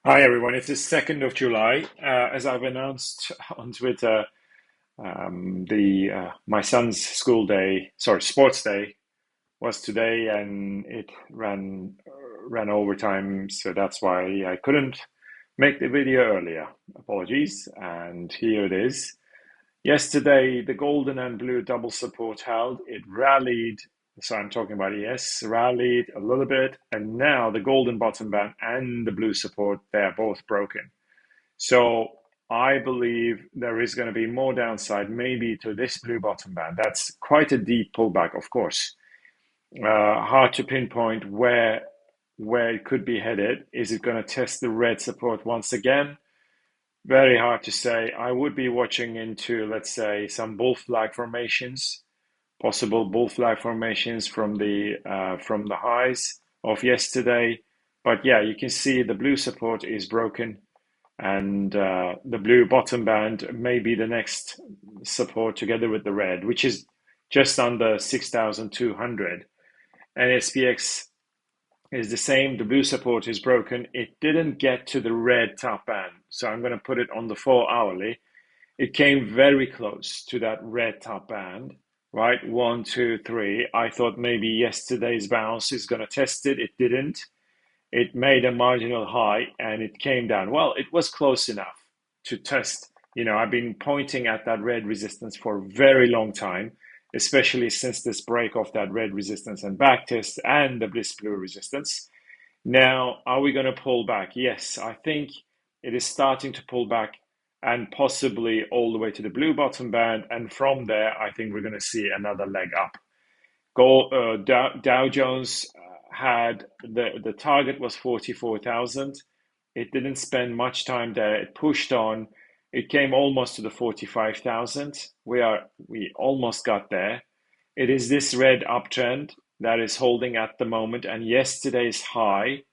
Hi everyone, it's the 2nd of July. As I've announced on Twitter, the my son's sports day was today, and it ran overtime, so that's why I couldn't make the video earlier. Apologies, and here it is. Yesterday, the golden and blue double support held. It rallied, so I'm talking about ES, rallied a little bit, and now the golden bottom band and the blue support, they're both broken. So I believe there is going to be more downside, maybe to this blue bottom band. That's quite a deep pullback, of course. Hard to pinpoint where it could be headed. Is it going to test the red support once again? Very hard to say. I would be watching into, let's say, some bull flag formations, possible bull flag formations from the highs of yesterday. But yeah, you can see the blue support is broken, and the blue bottom band may be the next support together with the red, which is just under 6,200. And SPX is the same. The blue support is broken. It didn't get to the red top band. So I'm going to put it on the 4 hourly. It came very close to that red top band, right? 1, 2, 3. I thought maybe yesterday's bounce is going to test it. It didn't. It made a marginal high and it came down. Well, it was close enough to test. I've been pointing at that red resistance for a very long time, especially since this break of that red resistance and back test and the bliss blue resistance. Now, are we going to pull back? Yes, I think it is starting to pull back and possibly all the way to the blue bottom band. And from there, I think we're going to see another leg up. Dow Jones had the target was 44,000. It didn't spend much time there. It pushed on. It came almost to the 45,000. We almost got there. It is this red uptrend that is holding at the moment, and yesterday's high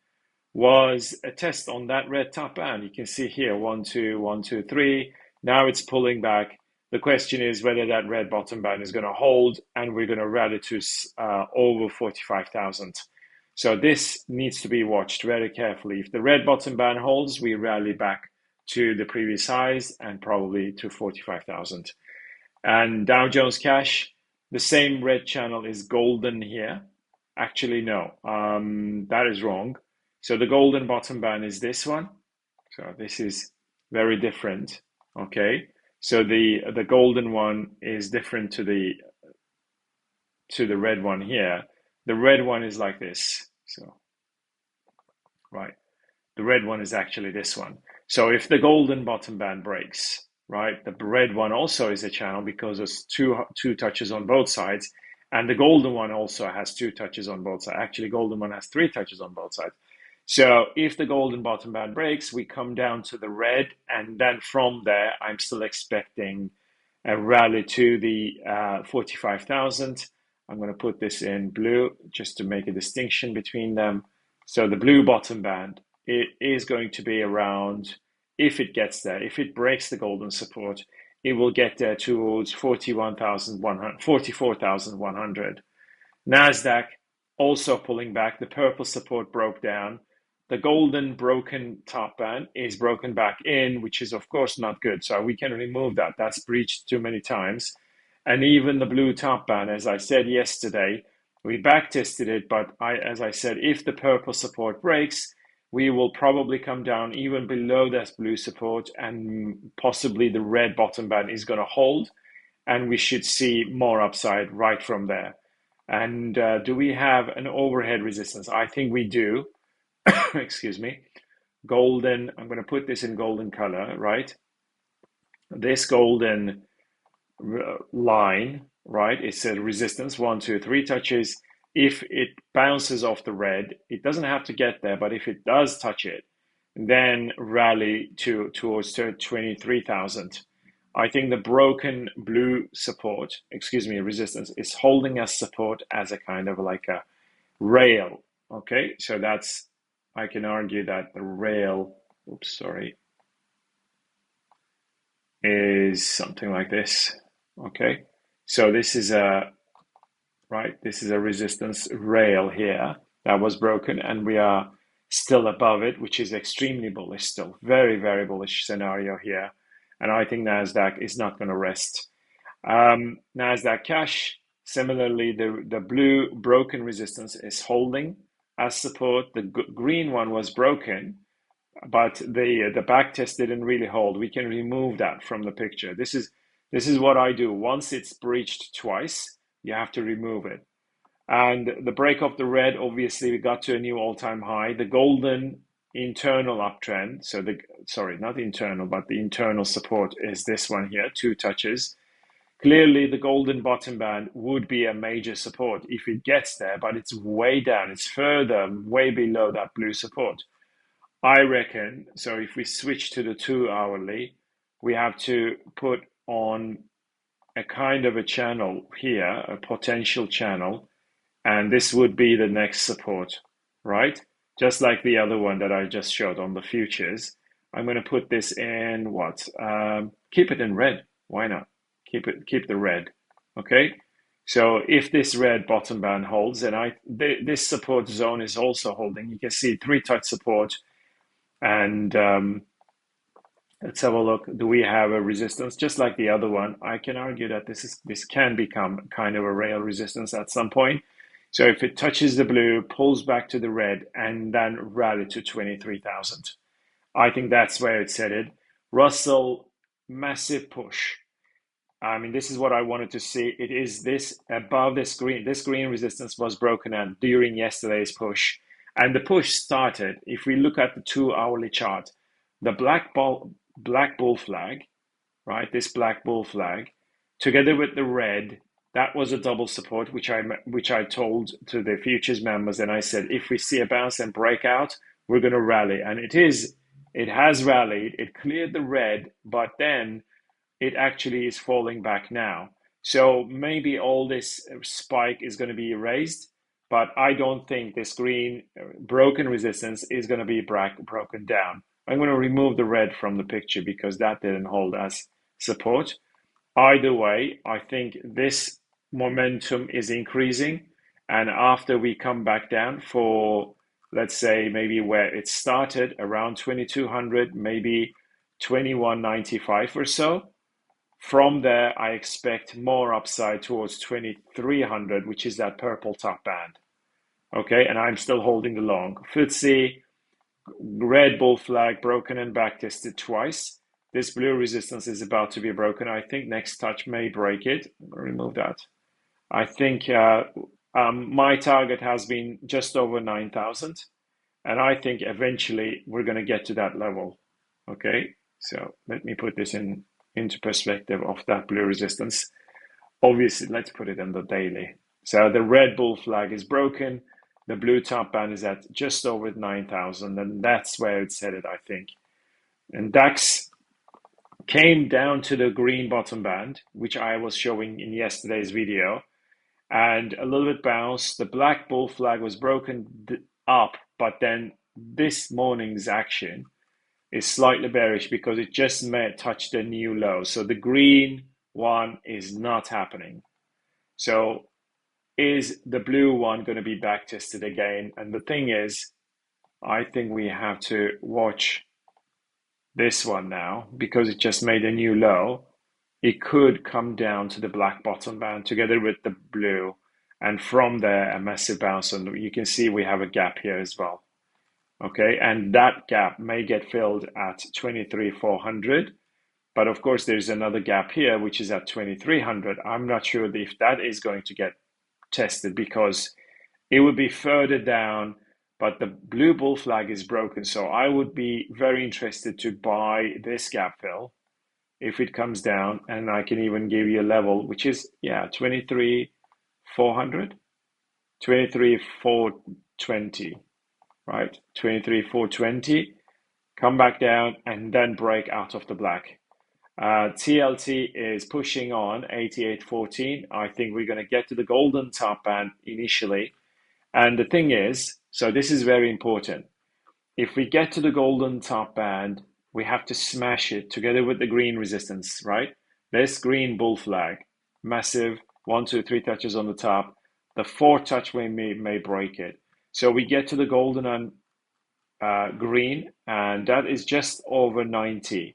was a test on that red top band. You can see here 1, 2, 1, 2, 3. Now it's pulling back. The question is whether that red bottom band is going to hold, and we're going to rally to over 45,000. So this needs to be watched very carefully. If the red bottom band holds, we rally back to the previous highs and probably to 45,000. And Dow Jones Cash, the same red channel is golden here. Actually, no, that is wrong. So the golden bottom band is this one. So this is very different. Okay. So the golden one is different to the red one here. The red one is like this. So right. The red one is actually this one. So if the golden bottom band breaks, right, the red one also is a channel because there's two touches on both sides. And the golden one also has two touches on both sides. Actually, golden one has three touches on both sides. So if the golden bottom band breaks, we come down to the red. And then from there, I'm still expecting a rally to the 45,000. I'm going to put this in blue just to make a distinction between them. So the blue bottom band, it is going to be around, if it gets there, if it breaks the golden support, it will get there towards 41,100, 44,100. NASDAQ also pulling back. The purple support broke down. The golden broken top band is broken back in, which is of course not good. So we can remove that. That's breached too many times. And even the blue top band, as I said yesterday, we back tested it, but as I said, if the purple support breaks, we will probably come down even below that blue support, and possibly the red bottom band is going to hold, and we should see more upside right from there. And do we have an overhead resistance? I think we do. Excuse me. Golden, I'm going to put this in golden color, right? This golden line, right? It's a resistance, 1, 2, 3 touches. If it bounces off the red, it doesn't have to get there, but if it does touch it, then rally towards 23,000. I think the broken blue support, resistance, is holding as support as a kind of like a rail. Okay, so I can argue that the rail, is something like this. Okay, so this is a resistance rail here that was broken, and we are still above it, which is extremely bullish still. Very, very bullish scenario here. And I think NASDAQ is not going to rest. NASDAQ cash, similarly, the blue broken resistance is holding as support. The green one was broken, but the back test didn't really hold. We can remove that from the picture. This is what I do. Once it's breached twice, you have to remove it. And the break of the red, obviously, we got to a new all-time high. The golden internal uptrend, so sorry, not internal, but the internal support is this one here, 2 touches. Clearly, the golden bottom band would be a major support if it gets there, but it's way down. It's further, way below that blue support. I reckon, so if we switch to the 2 hourly, we have to put on a kind of a channel here, a potential channel, and this would be the next support, right? Just like the other one that I just showed on the futures. I'm going to put this in what? Keep it in red. Why not? Keep the red. Okay. So if this red bottom band holds, and this support zone is also holding, you can see 3 touch support. And let's have a look. Do we have a resistance just like the other one? I can argue that this can become kind of a rail resistance at some point. So if it touches the blue, pulls back to the red, and then rally to 23,000, I think that's where it's headed. Russell, massive push. I mean, this is what I wanted to see. It is this above this green. This green resistance was broken out during yesterday's push. And the push started, if we look at the 2 hourly chart, the black bull flag, right? This black bull flag, together with the red, that was a double support, which I told to the futures members, and I said, if we see a bounce and breakout, we're going to rally. And it has rallied. It cleared the red, but then it actually is falling back now. So maybe all this spike is going to be erased, but I don't think this green broken resistance is going to be broken down. I'm going to remove the red from the picture because that didn't hold as support. Either way, I think this momentum is increasing. And after we come back down for, let's say, maybe where it started around 2200, maybe 2195 or so, from there, I expect more upside towards 2300, which is that purple top band. Okay, and I'm still holding the long. FTSE, red bull flag broken and back tested twice. This blue resistance is about to be broken. I think next touch may break it. Remove that. I think my target has been just over 9,000. And I think eventually we're going to get to that level. Okay, so let me put this into perspective of that blue resistance. Obviously, let's put it in the daily. So the red bull flag is broken. The blue top band is at just over 9,000, and that's where it's headed, I think. And DAX came down to the green bottom band, which I was showing in yesterday's video, and a little bit bounced. The black bull flag was broken up, but then this morning's action is slightly bearish because it just touched a new low. So the green one is not happening. So is the blue one going to be back tested again? And the thing is, I think we have to watch this one now because it just made a new low. It could come down to the black bottom band together with the blue, and from there a massive bounce. And you can see we have a gap here as well. Okay, and that gap may get filled at 23,400, but of course there's another gap here which is at 2300. I'm not sure if that is going to get tested because it would be further down, but the blue bull flag is broken. So I would be very interested to buy this gap fill if it comes down, and I can even give you a level which is 23,400, 23,420. Right, 23,420, come back down and then break out of the black. TLT is pushing on 88.14. I think we're going to get to the golden top band initially. And the thing is, so this is very important. If we get to the golden top band, we have to smash it together with the green resistance, right? This green bull flag, massive, 1, 2, 3 touches on the top. The 4th touch may break it. So we get to the golden and green, and that is just over 90.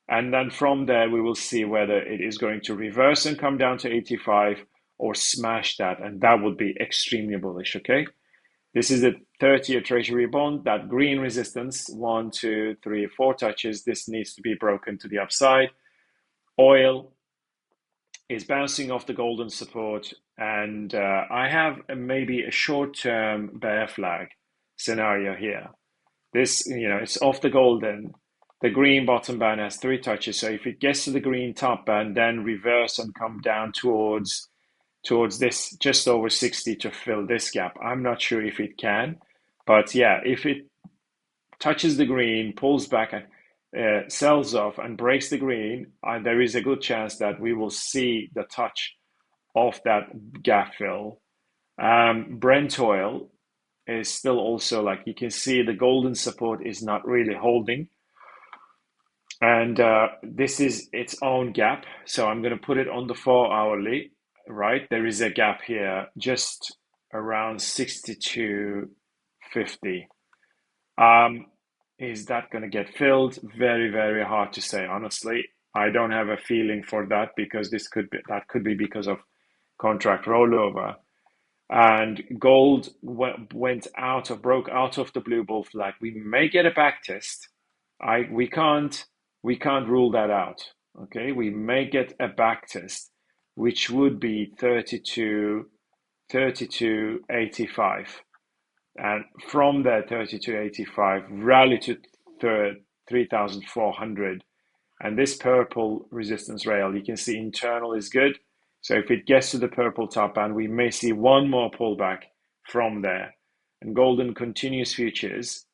And then from there, we will see whether it is going to reverse and come down to 85 or smash that. And that would be extremely bullish, okay? This is a 30-year treasury bond, that green resistance, 1, 2, 3, 4 touches. This needs to be broken to the upside. Oil is bouncing off the golden support. And I have maybe a short-term bear flag scenario here. This, it's off the golden. The green bottom band has 3 touches. So if it gets to the green top band, then reverse and come down towards this just over 60 to fill this gap. I'm not sure if it can, but yeah, if it touches the green, pulls back, sells off and breaks the green, there is a good chance that we will see the touch of that gap fill. Brent oil is still also, like you can see, the golden support is not really holding. And this is its own gap. So I'm going to put it on the 4-hourly, right? There is a gap here just around 62.50. Is that going to get filled? Very, very hard to say, honestly. I don't have a feeling for that because that could be because of contract rollover. And gold broke out of the blue bull flag. We may get a back test. We can't rule that out. Okay, we may get a back test, which would be 32.85, and from there 32.85 rally to 3,400. And this purple resistance rail, you can see internal is good. So if it gets to the purple top band, we may see one more pullback from there. And gold's continuous futures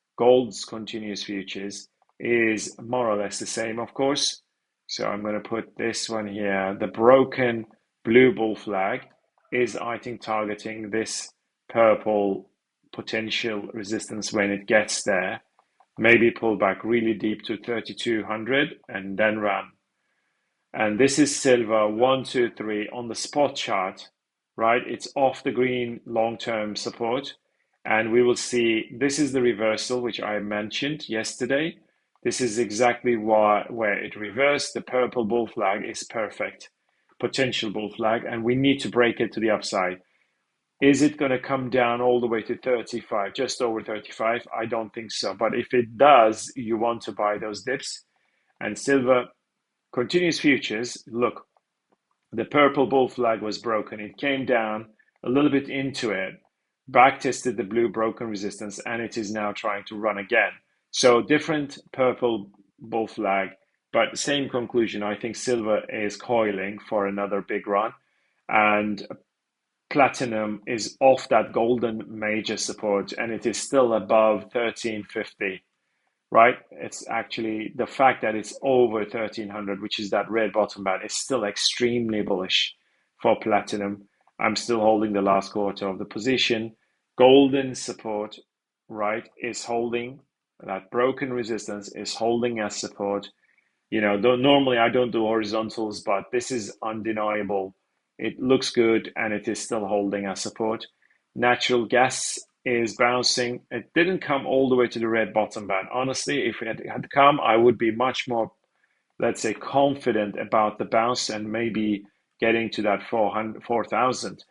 is more or less the same, of course. So I'm going to put this one here. The broken blue bull flag is, I think, targeting this purple potential resistance when it gets there. Maybe pull back really deep to 3,200 and then run. And this is silver, 1, 2, 3 on the spot chart, right? It's off the green long-term support. And we will see, this is the reversal, which I mentioned yesterday. This is exactly where it reversed. The purple bull flag is perfect, potential bull flag, and we need to break it to the upside. Is it going to come down all the way to 35, just over 35? I don't think so. But if it does, you want to buy those dips. And silver continuous futures, look, the purple bull flag was broken. It came down a little bit into it, back tested the blue broken resistance, and it is now trying to run again. So different purple bull flag, but same conclusion. I think silver is coiling for another big run, and platinum is off that golden major support, and it is still above 1350, right? It's actually the fact that it's over 1300, which is that red bottom band, is still extremely bullish for platinum. I'm still holding the last quarter of the position. Golden support, right, is holding. That broken resistance is holding as support. Normally I don't do horizontals, but this is undeniable. It looks good, and it is still holding as support. Natural gas is bouncing. It didn't come all the way to the red bottom band. Honestly, if it had come, I would be much more, let's say, confident about the bounce and maybe getting to that 4,000.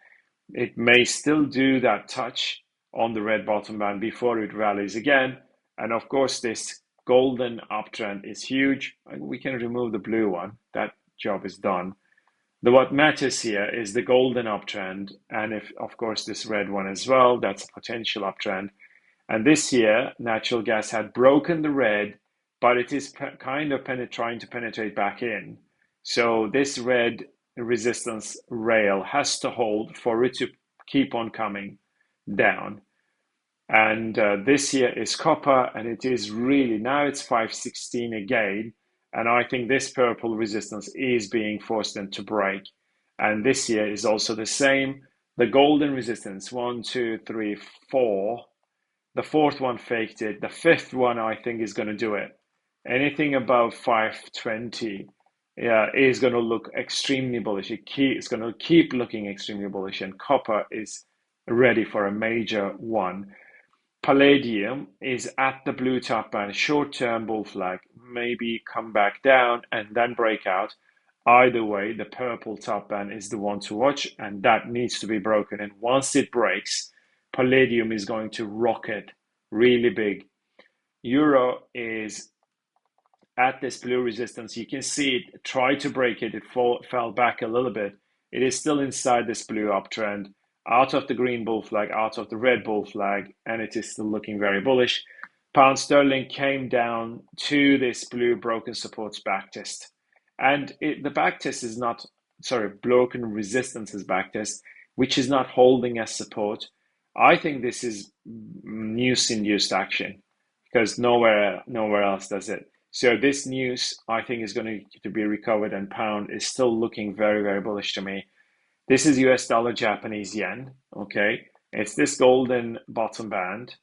It may still do that touch on the red bottom band before it rallies again. And of course, this golden uptrend is huge. We can remove the blue one. That job is done. What matters here is the golden uptrend, and if, of course, this red one as well, that's a potential uptrend. And this year, natural gas had broken the red, but it is kind of trying to penetrate back in. So this red resistance rail has to hold for it to keep on coming down. And this year is copper, and it is really, now it's 516 again. And I think this purple resistance is being forced into break. And this year is also the same. The golden resistance, 1, 2, 3, 4. The fourth one faked it. The fifth one, I think, is going to do it. Anything above 520 is going to look extremely bullish. It's going to keep looking extremely bullish. And copper is ready for a major one. Palladium is at the blue top band, short-term bull flag, maybe come back down and then break out. Either way, the purple top band is the one to watch, and that needs to be broken. And once it breaks, Palladium is going to rocket really big. Euro is at this blue resistance. You can see it try to break it. It fell back a little bit. It is still inside this blue uptrend, out of the green bull flag, out of the red bull flag, and it is still looking very bullish. Pound sterling came down to this blue broken supports backtest. And the backtest is not, sorry, broken resistances backtest, which is not holding as support. I think this is news induced action because nowhere else does it. So this news, I think, is going to be recovered, and pound is still looking very, very bullish to me. This is US dollar, Japanese yen, okay? It's this golden bottom band,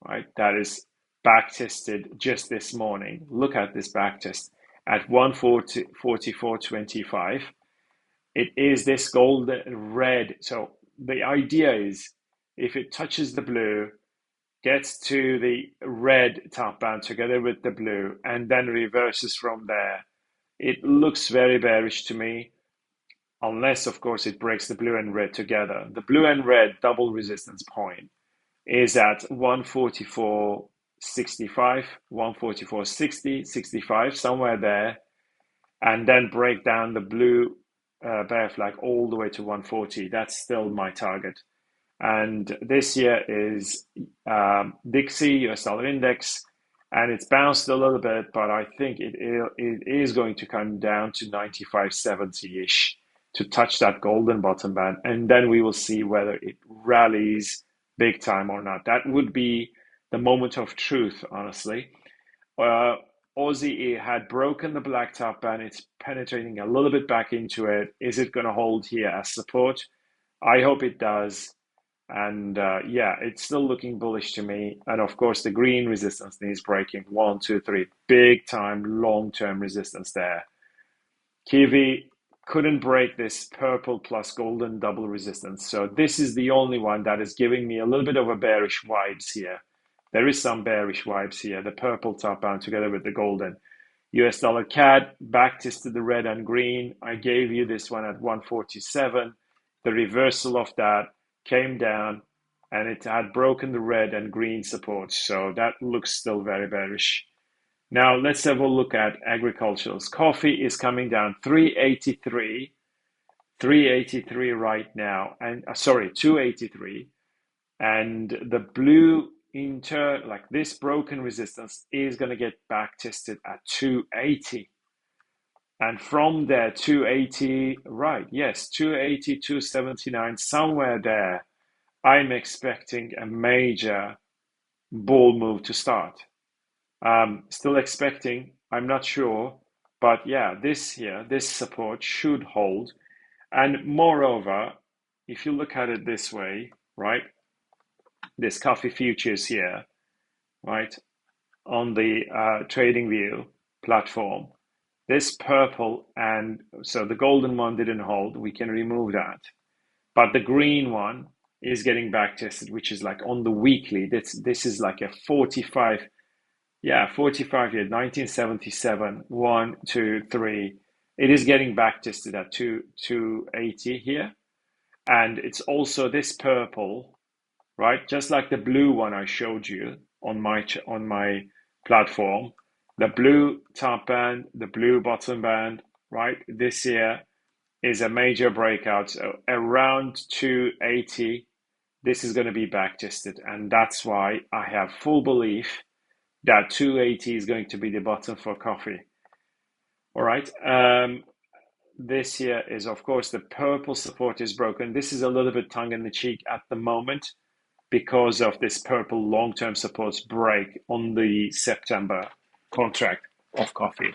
right? That is back tested just this morning. Look at this back test at 144.25. It is this golden red. So the idea is if it touches the blue, gets to the red top band together with the blue, and then reverses from there, it looks very bearish to me, unless, of course, it breaks the blue and red together. The blue and red double resistance point is at 144.65, 144.60, 65, somewhere there, and then break down the blue bear flag all the way to 140. That's still my target. And this year is Dixie, US dollar index, and it's bounced a little bit, but I think it is going to come down to 95.70-ish to touch that golden bottom band, and then we will see whether it rallies big time or not. That would be the moment of truth, honestly. Aussie had broken the black top band. It's penetrating a little bit back into it. Is it going to hold here as support? I hope it does. And yeah, it's still looking bullish to me. And of course, the green resistance needs breaking. 1, 2, 3, big time, long-term resistance there. Kiwi couldn't break this purple plus golden double resistance. So this is the only one that is giving me a little bit of a bearish vibes here. There is some bearish vibes here. The purple top band together with the golden. US dollar CAD back tested the red and green. I gave you this one at 147. The reversal of that came down, and it had broken the red and green support. So that looks still very bearish. Now let's have a look at agriculturals. Coffee is coming down 383 right now, and sorry, 283. And the blue like this broken resistance is going to get back tested at 280. And from there, 280, right, yes, 280, 279, somewhere there, I'm expecting a major bull move to start. Still expecting, I'm not sure, but yeah, this support should hold. And moreover, if you look at it this way, right, this coffee futures here, right, on the TradingView platform, this purple, and so the golden one didn't hold, we can remove that. But the green one is getting back tested, which is like on the weekly. This is like a 45, yeah, 45 year, 1977, 1, 2, 3. It is getting back tested at 280 here. And it's also this purple, right? Just like the blue one I showed you on my platform. The blue top band, the blue bottom band, right? This year is a major breakout. So around 280, this is going to be back tested. And that's why I have full belief that 280 is going to be the bottom for coffee. All right. This here is, of course, the purple support is broken. This is a little bit tongue in the cheek at the moment because of this purple long-term supports break on the September contract of coffee.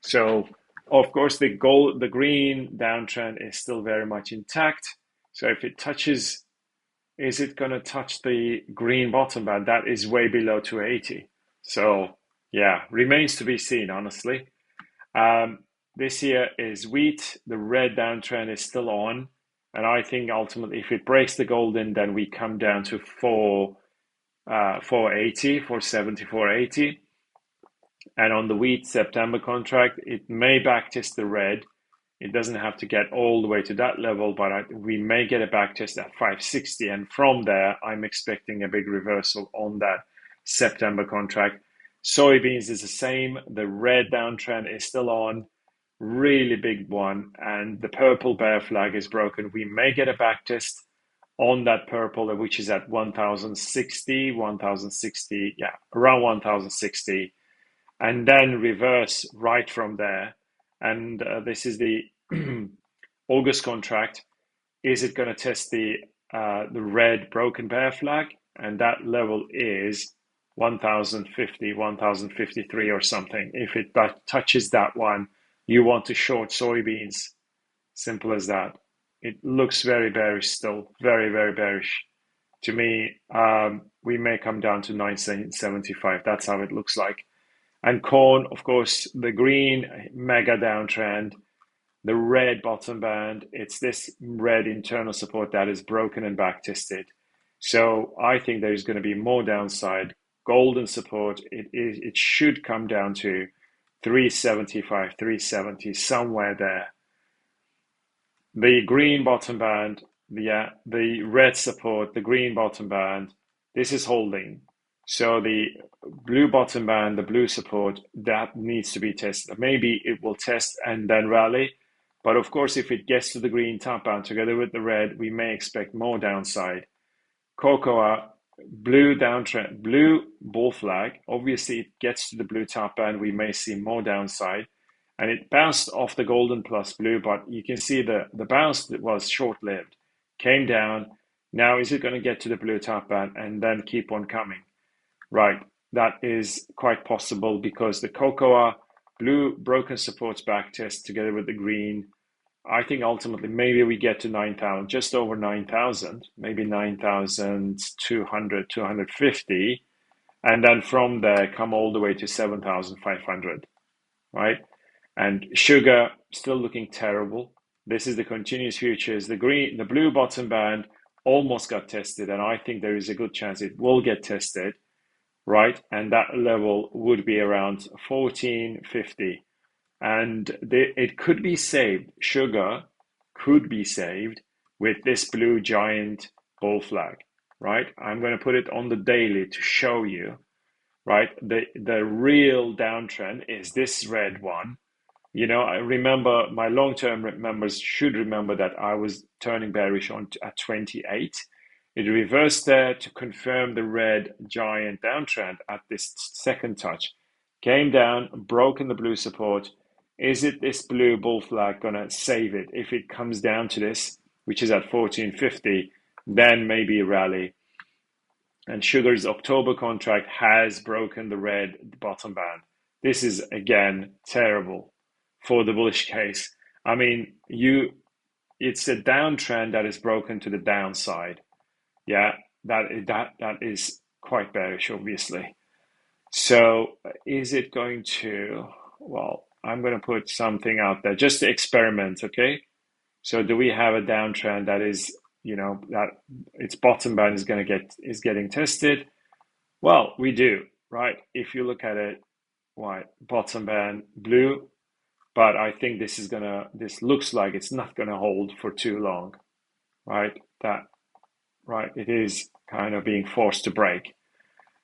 So, of course, the green downtrend is still very much intact. So if it touches, is it going to touch the green bottom band? That is way below 280. So yeah, remains to be seen, honestly. This here is wheat. The red downtrend is still on. And I think ultimately, if it breaks the golden, then we come down to 480, 470, 480. And on the wheat September contract, it may backtest the red. It doesn't have to get all the way to that level, but we may get a backtest at 560. And from there, I'm expecting a big reversal on that September contract. Soybeans is the same. The red downtrend is still on, really big one. And the purple bear flag is broken. We may get a backtest on that purple, which is at 1060, 1060, yeah, around 1060, and then reverse right from there. And this is the August contract. Is it going to test the red broken bear flag? And that level is 1050, 1053 or something. If it touches that one, you want to short soybeans. Simple as that. It looks very bearish still, very, very bearish. To me, we may come down to 975. That's how it looks like. And corn, of course, the green mega downtrend, the red bottom band, it's this red internal support that is broken and backtested. So I think there's going to be more downside. Golden support, it should come down to 375, 370, somewhere there. The green bottom band, the red support, the green bottom band, this is holding. So the blue bottom band, the blue support, that needs to be tested. Maybe it will test and then rally. But of course, if it gets to the green top band together with the red, we may expect more downside. Cocoa, blue downtrend, blue bull flag. Obviously, it gets to the blue top band, we may see more downside. And it bounced off the golden plus blue, but you can see the bounce was short-lived. Came down. Now, is it going to get to the blue top band and then keep on coming? Right, that is quite possible because the cocoa blue broken supports back test together with the green. I think ultimately maybe we get to 9,000, just over 9,000, maybe 9,200, 250, and then from there come all the way to 7,500, right? And sugar still looking terrible. This is the continuous futures. The blue bottom band almost got tested, and I think there is a good chance it will get tested, right? And that level would be around 1450. And it could be saved. Sugar could be saved with this blue giant bull flag, right? I'm going to put it on the daily to show you, right? The real downtrend is this red one. You know, I remember my long-term members should remember that I was turning bearish at 28. It reversed there to confirm the red giant downtrend at this second touch. Came down, broken the blue support. Is it this blue bull flag going to save it? If it comes down to this, which is at 1450, then maybe a rally. And sugar's October contract has broken the red bottom band. This is, again, terrible for the bullish case. I mean, it's a downtrend that is broken to the downside. Yeah, that is quite bearish, obviously. So is it going to, well, I'm going to put something out there just to experiment, okay? So do we have a downtrend that is, you know, that its bottom band is getting tested? Well, we do, right? If you look at it, why bottom band blue, but I think this looks like it's not gonna hold for too long, right? It is kind of being forced to break.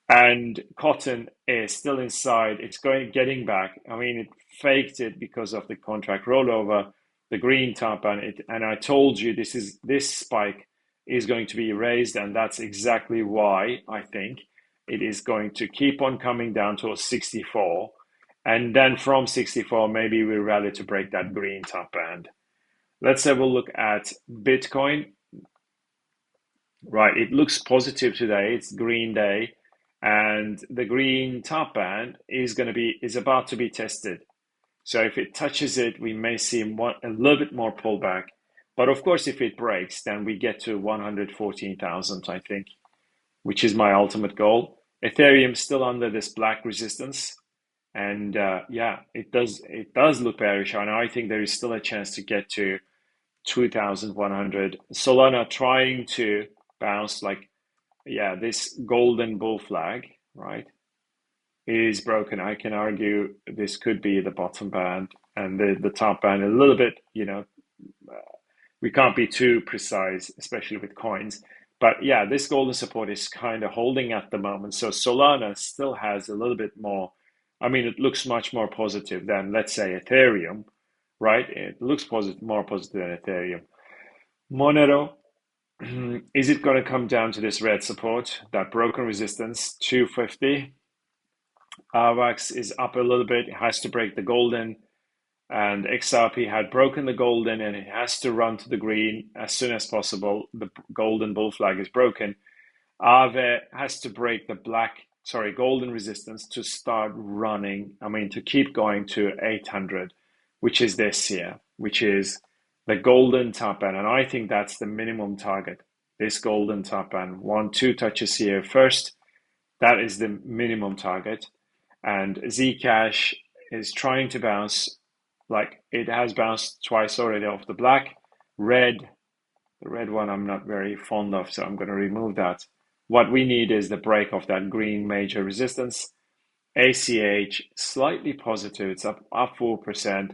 And cotton is still inside. It's getting back. I mean, it faked it because of the contract rollover, the green top, and I told you this spike is going to be erased, and that's exactly why I think it is going to keep on coming down to 64, and then from 64 maybe we rally to break that green top band. Let's have a look at Bitcoin. Right, it looks positive today. It's green day. And the green top band is about to be tested. So if it touches it, we may see a little bit more pullback. But of course, if it breaks, then we get to 114,000, I think, which is my ultimate goal. Ethereum still under this black resistance, and it does look bearish, and I think there is still a chance to get to 2,100. Solana trying to bounce like yeah, this golden bull flag, right, is broken. I can argue this could be the bottom band and the top band a little bit, we can't be too precise, especially with coins. But yeah, this golden support is kind of holding at the moment. So Solana still has a little bit more. I mean, it looks much more positive than, let's say, Ethereum, right? It looks more positive than Ethereum. Monero, is it going to come down to this red support, that broken resistance, 250? AVAX is up a little bit. It has to break the golden, and XRP had broken the golden and it has to run to the green as soon as possible. The golden bull flag is broken. Aave has to break the golden resistance to start running. I mean, to keep going to 800, which is this here, which is the golden top band. And I think that's the minimum target. This golden top band, 1, 2 touches here first. That is the minimum target. And Zcash is trying to bounce, like it has bounced twice already off the black. The red one I'm not very fond of, so I'm going to remove that. What we need is the break of that green major resistance. ACH, slightly positive, it's up 4%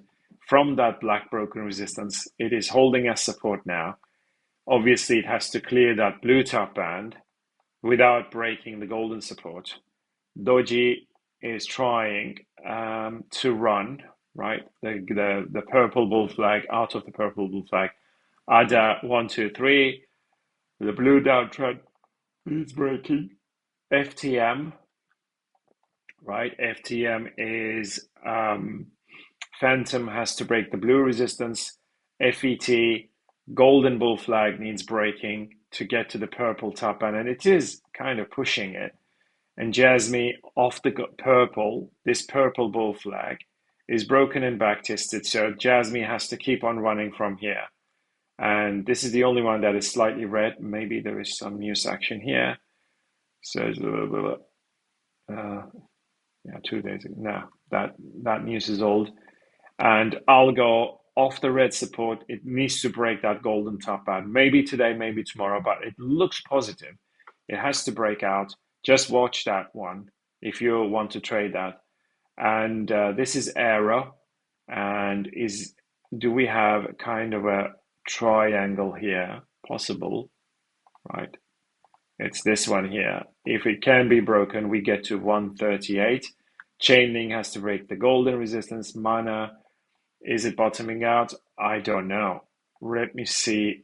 from that black broken resistance. It is holding as support now. Obviously, it has to clear that blue top band without breaking the golden support. Doji is trying to run, right? The purple bull flag out of the purple bull flag. ADA 1, 2, 3. The blue downtrend is breaking. FTM, right? FTM is Phantom has to break the blue resistance. FET, golden bull flag needs breaking to get to the purple top band, and it is kind of pushing it. And Jasmine off the purple, this purple bull flag is broken and backtested. So Jasmine has to keep on running from here. And this is the only one that is slightly red. Maybe there is some news action here. So yeah, 2 days ago. No, that news is old. And I'll go off the red support. It needs to break that golden top band. Maybe today, maybe tomorrow, but it looks positive. It has to break out. Just watch that one if you want to trade that. And this is Aero. And do we have kind of a triangle here? Possible, right? It's this one here. If it can be broken, we get to 138. Chainlink has to break the golden resistance. Mana, is it bottoming out? I don't know. Let me see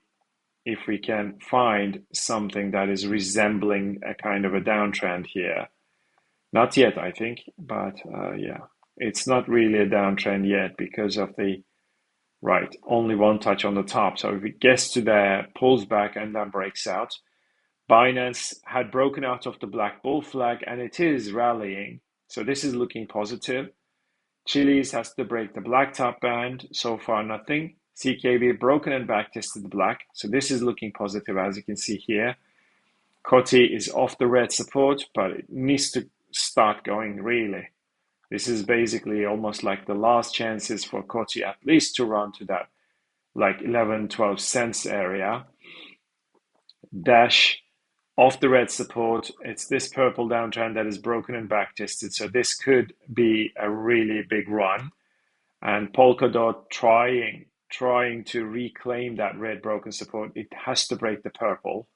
if we can find something that is resembling a kind of a downtrend here. Not yet, I think, but yeah, it's not really a downtrend yet because of right, only one touch on the top. So if it gets to there, pulls back and then breaks out. Binance had broken out of the black bull flag and it is rallying. So this is looking positive. Chili's has to break the black top band. So far, nothing. CKB broken and backtested the black. So this is looking positive, as you can see here. Coty is off the red support, but it needs to start going really. This is basically almost like the last chances for Coty at least to run to that like 11, 12 cents area. Dash off the red support. It's this purple downtrend that is broken and backtested. So this could be a really big run. And Polkadot trying to reclaim that red broken support. It has to break the purple.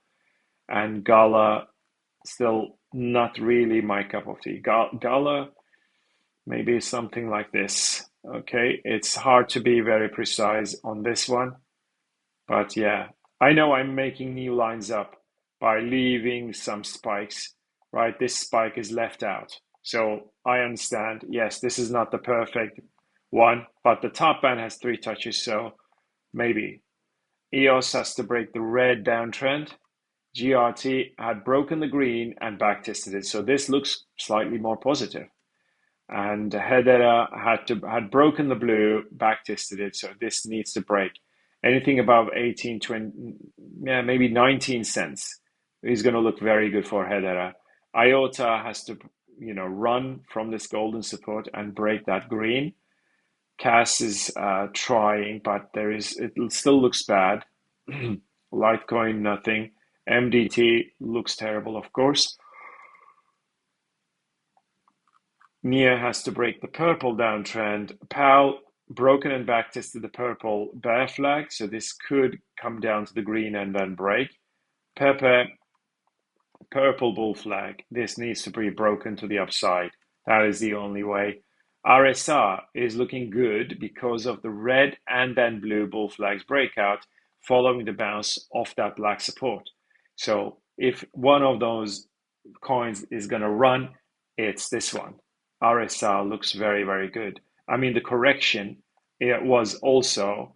And Gala still not really my cup of tea. Gala maybe something like this. Okay, it's hard to be very precise on this one. But yeah, I know I'm making new lines up by leaving some spikes, right? This spike is left out. So I understand, yes, this is not the perfect one, but the top band has 3 touches, so maybe. EOS has to break the red downtrend. GRT had broken the green and backtested it, so this looks slightly more positive. And Hedera had broken the blue, backtested it, so this needs to break. Anything above 18, 20, yeah, maybe 19 cents is going to look very good for Hedera. IOTA has to, run from this golden support and break that green. CAS is trying, but it still looks bad. Litecoin, nothing. MDT looks terrible, of course. NIA has to break the purple downtrend. PAL broken and back tested the purple bear flag, so this could come down to the green and then break. Pepe, purple bull flag. This needs to be broken to the upside. That is the only way. RSR is looking good because of the red and then blue bull flags breakout following the bounce off that black support. So if one of those coins is going to run, it's this one. RSR looks very, very good. I mean, the correction, it was also,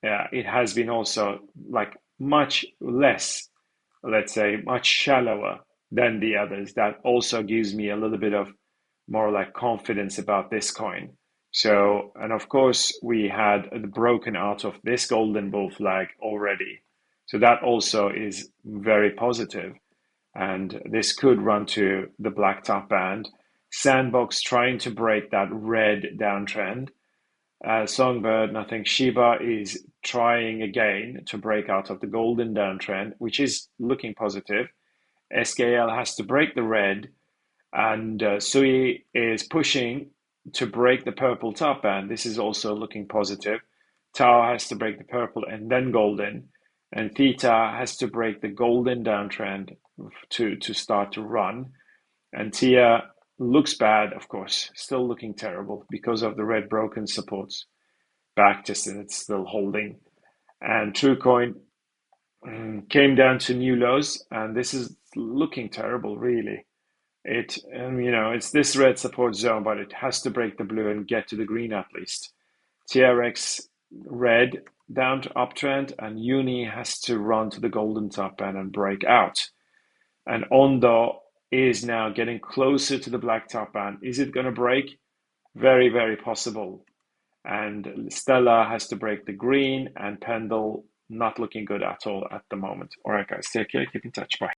it has been also like much less, let's say, much shallower than the others. That also gives me a little bit of more like confidence about this coin. So, and of course, we had broken out of this golden bull flag already. So that also is very positive. And this could run to the black top band. Sandbox trying to break that red downtrend. Songbird, and I think Shiba is trying again to break out of the golden downtrend, which is looking positive. SKL has to break the red, and Sui is pushing to break the purple top band. This is also looking positive. Tau has to break the purple and then golden, and Theta has to break the golden downtrend to start to run. And Tia looks bad, of course, still looking terrible because of the red broken supports. Backtested, it's still holding. And TrueCoin came down to new lows, and this is looking terrible, really. It's this red support zone, but it has to break the blue and get to the green at least. TRX red down to uptrend, and Uni has to run to the golden top band and break out. And Ondo is now getting closer to the black top band. Is it going to break? Very, very possible. And Stella has to break the green, and Pendle not looking good at all at the moment. All right, guys, take care. Keep in touch. Bye.